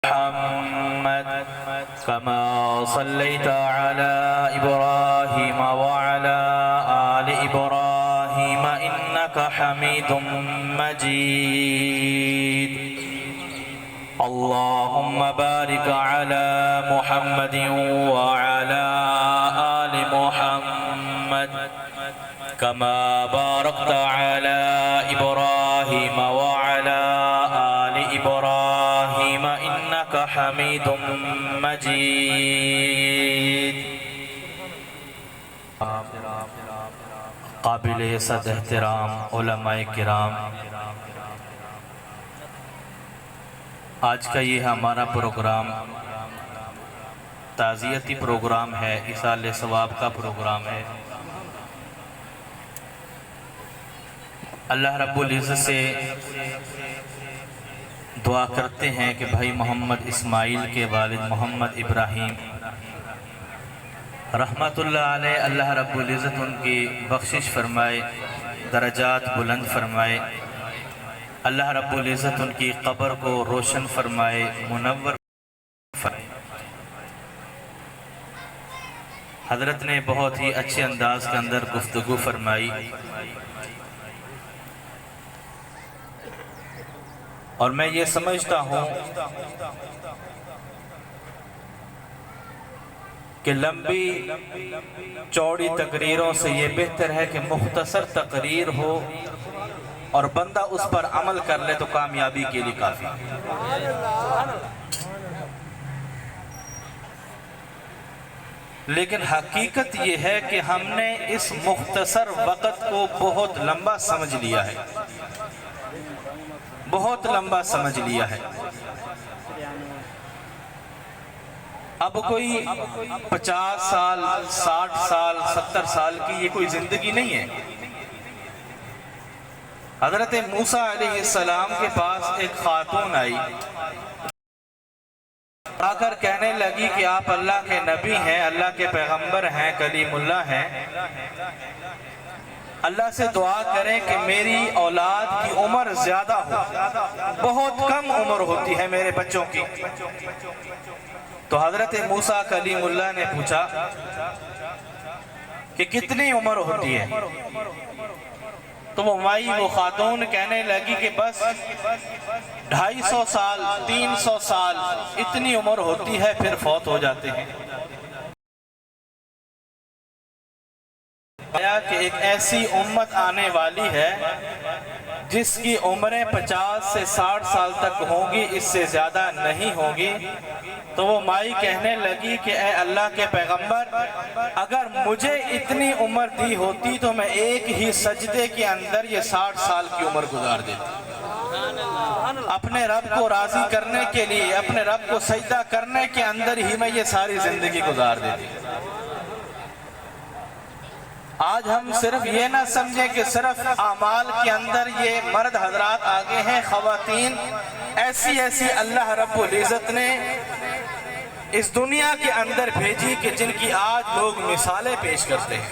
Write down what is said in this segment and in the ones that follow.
محمد كما صليت على إبراهيم وعلى آل إبراهيم إنك حميد مجيد اللهم بارك على محمد وعلى آل محمد كما باركت على إبراهيم وعلى آل إبراهيم إنك حميد مجيد قابل صد احترام علماء کرام، آج کا یہ ہمارا پروگرام تعزیتی پروگرام ہے، ایصال ثواب کا پروگرام ہے۔ اللہ رب العزت سے دعا کرتے ہیں کہ بھائی محمد اسماعیل کے والد محمد ابراہیم رحمت اللہ علیہ، اللہ رب العزت ان کی بخشش فرمائے، درجات بلند فرمائے، اللہ رب العزت ان کی قبر کو روشن فرمائے، منور فرمائے۔ حضرت نے بہت ہی اچھے انداز کے اندر گفتگو فرمائی، اور میں یہ سمجھتا ہوں کہ لمبی چوڑی تقریروں سے یہ بہتر ہے کہ مختصر تقریر ہو اور بندہ اس پر عمل کر لے تو کامیابی کے لیے کافی۔ لیکن حقیقت یہ ہے کہ ہم نے اس مختصر وقت کو بہت لمبا سمجھ لیا ہے، بہت لمبا سمجھ لیا ہے۔ اب کوئی 50 سال 60 سال 70 سال کی یہ کوئی زندگی نہیں ہے۔ حضرت موسیٰ علیہ السلام کے پاس ایک خاتون آئی، آ کر کہنے لگی کہ آپ اللہ کے نبی ہیں، اللہ کے پیغمبر ہیں، کلیم اللہ ہیں، اللہ سے دعا کریں کہ میری اولاد کی عمر زیادہ ہو، بہت کم عمر ہوتی ہے میرے بچوں کی۔ تو حضرت موسیٰ کلیم اللہ نے پوچھا کہ کتنی عمر ہوتی ہے؟ تو وہ مائی وہ خاتون کہنے لگی کہ بس 250 سال 300 سال اتنی عمر ہوتی ہے، پھر فوت ہو جاتے ہیں۔ کہ ایک ایسی امت آنے والی ہے جس کی عمریں 50 سے 60 سال تک ہوں گی، اس سے زیادہ نہیں ہوں گی۔ تو وہ مائی کہنے لگی کہ اے اللہ کے پیغمبر، اگر مجھے اتنی عمر دی ہوتی تو میں ایک ہی سجدے کے اندر یہ 60 سال کی عمر گزار دیتی، اپنے رب کو راضی کرنے کے لیے، اپنے رب کو سجدہ کرنے کے اندر ہی میں یہ ساری زندگی گزار دیتی۔ آج ہم صرف یہ نہ سمجھیں کہ صرف اعمال کے اندر یہ مرد حضرات آگے ہیں، خواتین ایسی ایسی اللہ رب العزت نے اس دنیا کے اندر بھیجی کہ جن کی آج لوگ مثالیں پیش کرتے ہیں۔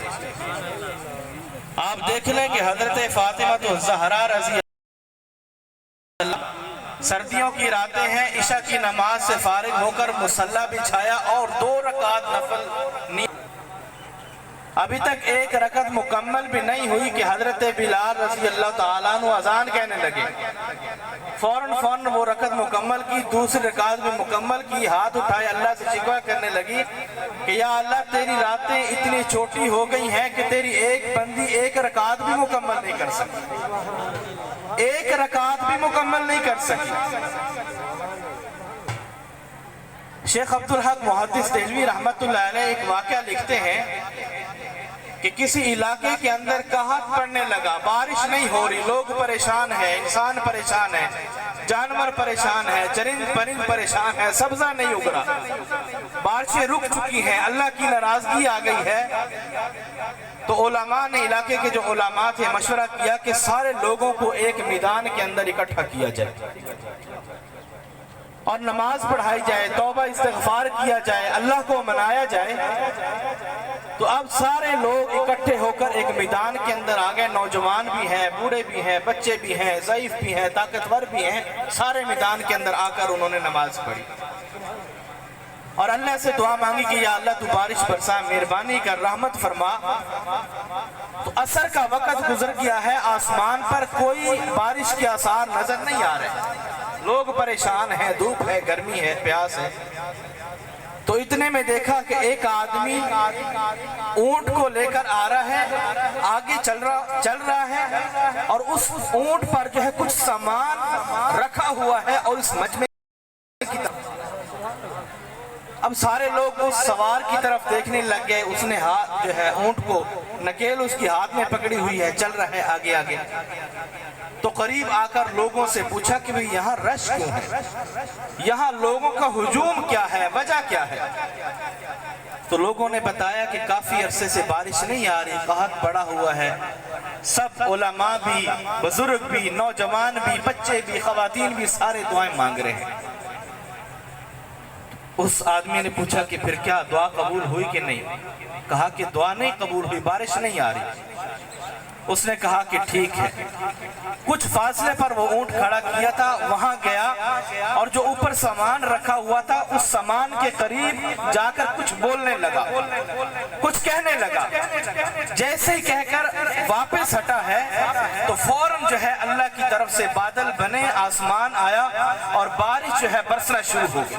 آپ دیکھ لیں کہ حضرت فاطمہ الزہرا رضی اللہ، سردیوں کی راتیں ہیں، عشاء کی نماز سے فارغ ہو کر مصلی بچھایا اور 2 رکعت نفل نیند، ابھی تک 1 رکعت مکمل بھی نہیں ہوئی کہ حضرت بلال رضی اللہ تعالیٰ عنہ اذان کہنے لگے۔ فوراً وہ رکعت مکمل کی، دوسری رکعت بھی مکمل کی، ہاتھ اٹھائے اللہ سے شکوہ کرنے لگی کہ یا اللہ تیری راتیں اتنی چھوٹی ہو گئی ہیں کہ تیری ایک بندی 1 رکعت بھی مکمل نہیں کر سکی، 1 رکعت بھی مکمل نہیں کر سکی۔ شیخ عبدالحق محدث دہلوی رحمت اللہ علیہ ایک واقعہ لکھتے ہیں کہ کسی علاقے کے اندر قحط پڑنے لگا، بارش نہیں ہو رہی، لوگ پریشان ہیں، انسان پریشان ہے، جانور پریشان ہے، چرند پرند پریشان ہے، سبزہ نہیں اگ رہا، بارشیں رک چکی ہیں، اللہ کی ناراضگی آ گئی ہے۔ تو علماء نے، علاقے کے جو علماء تھے، مشورہ کیا کہ سارے لوگوں کو ایک میدان کے اندر اکٹھا کیا جائے اور نماز پڑھائی جائے، توبہ استغفار کیا جائے، اللہ کو منایا جائے۔ تو اب سارے لوگ اکٹھے ہو کر ایک میدان کے اندر آ گئے، نوجوان بھی ہیں، بوڑھے بھی ہیں، بچے بھی ہیں، ضعیف بھی ہیں، طاقتور بھی ہیں، سارے میدان کے اندر آ کر انہوں نے نماز پڑھی اور اللہ سے دعا مانگی کہ یا اللہ تو بارش برسا، مہربانی کر، رحمت فرما۔ تو عصر کا وقت گزر گیا ہے، آسمان پر کوئی بارش کے آثار نظر نہیں آ رہے، لوگ پریشان ہیں، دھوپ ہے، گرمی ہے، پیاس ہے۔ تو اتنے میں دیکھا کہ ایک آدمی اونٹ کو لے کر آ رہا ہے، آگے چل رہا ہے اور اس اونٹ پر جو ہے کچھ سامان رکھا ہوا ہے اور اس مجمع کی طرف۔ اب سارے لوگ اس سوار کی طرف دیکھنے لگ گئے، اس نے ہاتھ جو ہے اونٹ کو نکیل اس کی ہاتھ میں پکڑی ہوئی ہے، چل رہا ہے آگے آگے۔ تو قریب آ کر لوگوں سے پوچھا کہ بھئی یہاں رش کیوں ہے، یہاں لوگوں کا ہجوم کیا ہے، وجہ کیا ہے؟ تو لوگوں نے بتایا کہ کافی عرصے سے بارش نہیں آ رہی، قحط پڑا ہوا ہے، سب علماء بھی، بزرگ بھی، نوجوان بھی، بچے بھی، خواتین بھی سارے دعائیں مانگ رہے ہیں۔ اس آدمی نے پوچھا کہ پھر کیا دعا قبول ہوئی کہ نہیں؟ کہا کہ دعا نہیں قبول ہوئی، بارش نہیں آ رہی۔ اس نے کہا کہ ٹھیک ہے۔ کچھ فاصلے پر وہ اونٹ کھڑا کیا تھا، وہاں گیا اور جو اوپر سامان رکھا ہوا تھا اس سامان کے قریب جا کر کچھ بولنے لگا، کچھ کہنے لگا۔ جیسے ہی کہہ کر واپس ہٹا ہے تو فوراً جو ہے اللہ کی طرف سے بادل بنے، آسمان آیا اور بارش جو ہے برسنا شروع ہو گئی۔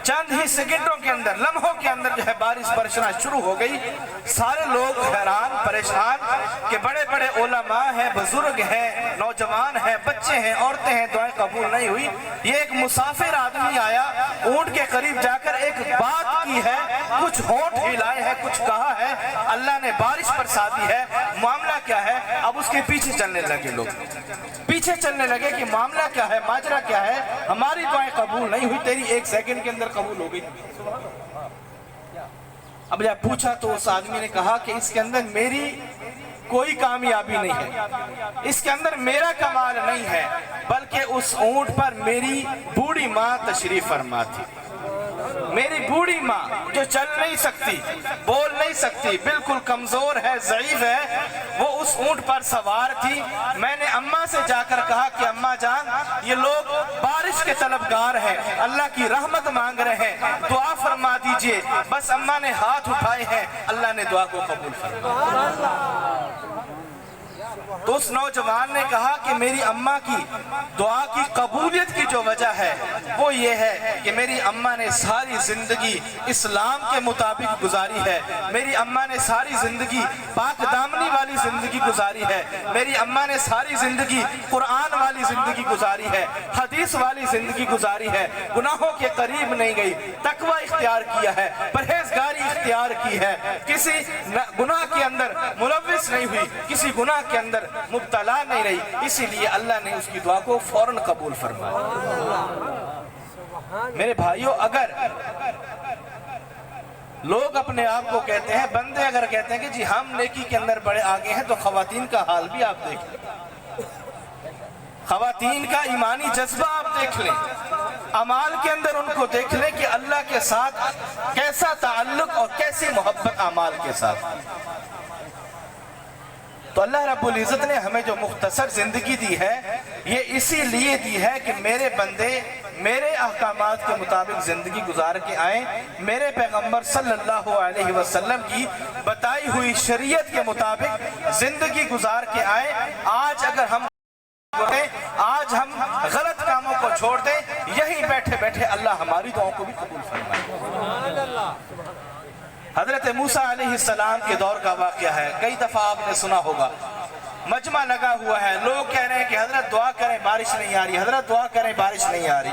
چند ہی سیکنڈوں کے اندر، لمحوں کے اندر جو ہے بارش برسنا شروع ہو گئی۔ سارے لوگ حیران پریشان کہ بڑے بڑے علماء ہیں، بزرگ ہیں، نوجوان ہیں، بچے ہیں، عورتیں ہیں، دعائیں قبول نہیں ہوئی۔ یہ ایک مسافر آدمی آیا، اونٹ کے قریب جا کر ایک بات کی ہے، کچھ ہونٹ ہلائے ہیں، کچھ کہا ہے، اللہ نے بارش برسا دی ہے، معاملہ کیا ہے؟ اب اس کے پیچھے چلنے لگے، لوگ پیچھے چلنے لگے کہ معاملہ کیا ہے، ماجرا کیا ہے، ہماری دعائیں قبول نہیں ہوئی، تیری ایک سیکنڈ کے اندر قبول ہو گئی۔ اب جب پوچھا تو اس آدمی نے کہا کہ اس کے اندر میری کوئی کامیابی نہیں ہے، اس کے اندر میرا کمال نہیں ہے، بلکہ اس اونٹ پر میری بوڑھی ماں تشریف فرما تھی۔ میری بوڑھی ماں جو چل نہیں سکتی، بول نہیں سکتی، بالکل کمزور ہے، ضعیف ہے، وہ اس اونٹ پر سوار تھی۔ میں نے اماں سے جا کر کہا کہ اماں جان، یہ لوگ بارش کے طلبگار ہیں، اللہ کی رحمت مانگ رہے ہیں، دعا فرما دیجئے۔ بس اماں نے ہاتھ اٹھائے ہیں، اللہ نے دعا کو قبول فرمایا۔ تو اس نوجوان نے کہا کہ میری اماں کی دعا کی قبولیت کی جو وجہ ہے وہ یہ ہے کہ میری اماں نے ساری زندگی اسلام کے مطابق گزاری ہے، میری اماں نے ساری زندگی پاک دامنی والی زندگی گزاری ہے، میری اماں نے ساری زندگی قرآن والی زندگی گزاری ہے، حدیث والی زندگی گزاری ہے، گناہوں کے قریب نہیں گئی، تقوی اختیار کیا ہے، پرہیزگاری اختیار کی ہے، کسی گناہ کے اندر ملوث نہیں ہوئی، کسی گناہ کے اندر مبتلا نہیں رہی، اسی لیے اللہ نے اس کی دعا کو فوراً قبول فرمایا۔ میرے بھائیوں، اگر لوگ اپنے آپ کو کہتے ہیں، بندے اگر کہتے ہیں کہ جی ہم نیکی کے اندر بڑے آگے ہیں، تو خواتین کا حال بھی آپ دیکھ لیں، خواتین کا ایمانی جذبہ آپ دیکھ لیں، اعمال کے اندر ان کو دیکھ لیں کہ اللہ کے ساتھ کیسا تعلق اور کیسی محبت اعمال کے ساتھ۔ تو اللہ رب العزت نے ہمیں جو مختصر زندگی دی ہے، یہ اسی لیے دی ہے کہ میرے بندے میرے احکامات کے مطابق زندگی گزار کے آئیں، میرے پیغمبر صلی اللہ علیہ وسلم کی بتائی ہوئی شریعت کے مطابق زندگی گزار کے آئیں۔ آج ہم غلط کاموں کو چھوڑ دیں، یہیں بیٹھے بیٹھے اللہ ہماری دعاؤں کو بھی قبول فرمائے۔ حضرت موسیٰ علیہ السلام کے دور کا واقعہ ہے، کئی دفعہ آپ نے سنا ہوگا، مجمع لگا ہوا ہے، لوگ کہہ رہے ہیں کہ حضرت دعا کریں بارش نہیں آ رہی، حضرت دعا کریں بارش نہیں آ رہی،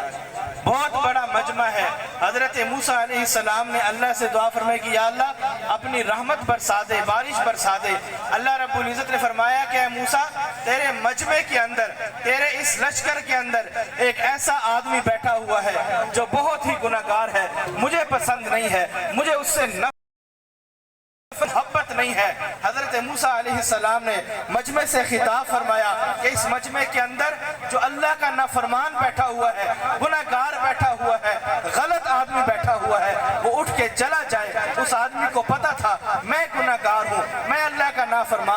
بہت بڑا مجمع ہے۔ حضرت موسیٰ علیہ السلام نے اللہ سے دعا فرمائی کہ یا اللہ اپنی رحمت برسا دے، بارش برسا دے۔ اللہ رب العزت نے فرمایا کہ اے موسیٰ، تیرے مجمع کے اندر، تیرے اس لشکر کے اندر ایک ایسا آدمی بیٹھا ہوا ہے جو بہت ہی گناہگار ہے، مجھے پسند نہیں ہے، مجھے اس سے محبت نہیں ہے۔ حضرت موسیٰ علیہ السلام نے مجمع سے خطاب فرمایا کہ اس مجمع کے اندر جو اللہ کا نافرمان بیٹھا ہوا ہے، گناہگار بیٹھا ہوا ہے، غلط آدمی بیٹھا ہوا ہے، وہ اٹھ کے چلا جائے۔ اس آدمی کو پتا تھا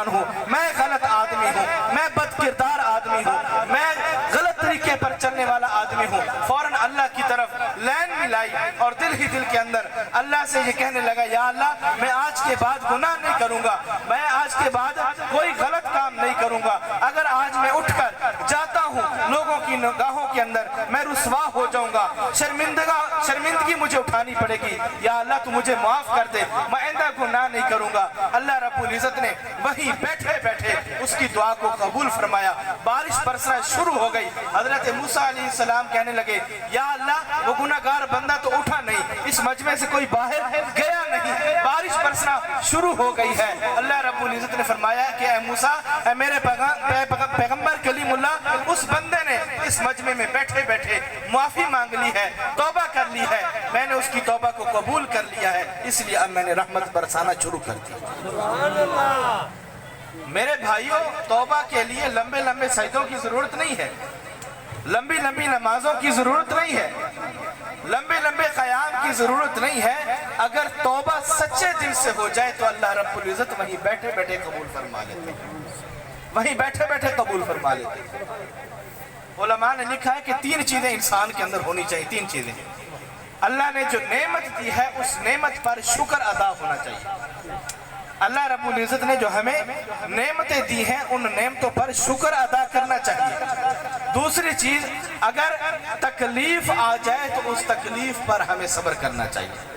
انسان ہوں, میں غلط آدمی ہوں, میں بد کردار آدمی ہوں, میں غلط طریقے پر چلنے والا آدمی ہوں, فوراً اللہ کی طرف لین ملائی اور دل ہی دل کے اندر اللہ سے یہ کہنے لگا, یا اللہ میں آج کے بعد گناہ نہیں کروں گا, میں آج کے بعد کوئی غلط کام نہیں کروں گا. اگر آج میں اٹھ کر جاتا ہوں لوگوں کی نگاہوں کے اندر میں رسوا ہو جاؤں گا, شرمندگی مجھے اٹھانی پڑے گی, یا اللہ تو مجھے معاف کر دے, میں آئندہ گناہ نہیں کروں گا. اللہ رب العزت نے وہیں بیٹھے بیٹھے اس کی دعا کو قبول فرمایا. بارش برسنا شروع ہو گئی. حضرت موسیٰ علیہ السلام کہنے لگے, یا اللہ وہ گناہگار بندہ تو اٹھا نہیں, اس مجمع سے کوئی باہر گیا نہیں, بارش برسنا شروع ہو گئی ہے. اللہ رب العزت نے فرمایا کہ اے موسیٰ, اے میرے پیغمبر کلیم اللہ, اس بندے نے اس مجمع میں بیٹھے بیٹھے معافی مانگ لی ہے, توبہ کر لی ہے, میں نے اس کی توبہ کو قبول کر لیا ہے, اس لیے اب میں نے رحمت برسانا شروع کر دی. میرے بھائیوں, توبہ کے لیے لمبے لمبے سجدوں کی ضرورت نہیں ہے, لمبی لمبی نمازوں کی ضرورت نہیں ہے, لمبے لمبے قیام کی ضرورت نہیں ہے. اگر توبہ سچے دل سے ہو جائے تو اللہ رب العزت وہیں بیٹھے بیٹھے قبول فرما لیتے, وہیں بیٹھے بیٹھے قبول فرما لیتے. علماء نے لکھا ہے کہ 3 چیزیں انسان کے اندر ہونی چاہیے. 3 چیزیں. اللہ نے جو نعمت دی ہے اس نعمت پر شکر ادا ہونا چاہیے. اللہ رب العزت نے جو ہمیں نعمتیں دی ہیں ان نعمتوں پر شکر ادا کرنا چاہیے. دوسری چیز, اگر تکلیف آ جائے تو اس تکلیف پر ہمیں صبر کرنا چاہیے.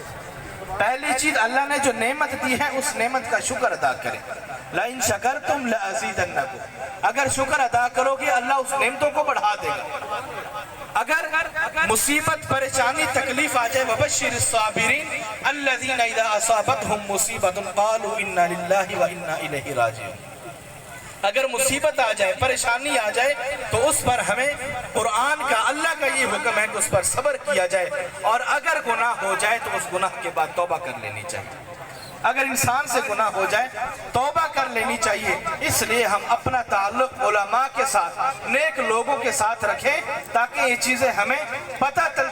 پہلی چیز, اللہ نے جو نعمت دی ہے اس نعمت کا شکر ادا کریں. لَإِن شَكَرْتُمْ لَأَزِيدَنَّكُمْ, اگر شکر ادا کرو گے اللہ اس نعمتوں کو بڑھا دے گا. اگر مصیبت پریشانی تکلیف آ جائے, وَبَشِّرِ الصَّابِرِينَ الَّذِينَ إِذَا أَصَابَتْهُمْ مُصِيبَةٌ قَالُوا إِنَّا لِلَّهِ وَإِنَّا إِلَيْهِ رَاجِعُونَ. اگر مصیبت آ جائے, پریشانی آ جائے تو اس پر ہمیں قرآن کا, اللہ کا یہ حکم ہے کہ اس پر صبر کیا جائے, اور اگر گناہ ہو جائے تو اس گناہ کے بعد توبہ کر لینی چاہیے. اگر انسان سے گناہ ہو جائے توبہ کر لینی چاہیے. اس لیے ہم اپنا تعلق علماء کے ساتھ, نیک لوگوں کے ساتھ رکھیں تاکہ یہ چیزیں ہمیں پتہ چل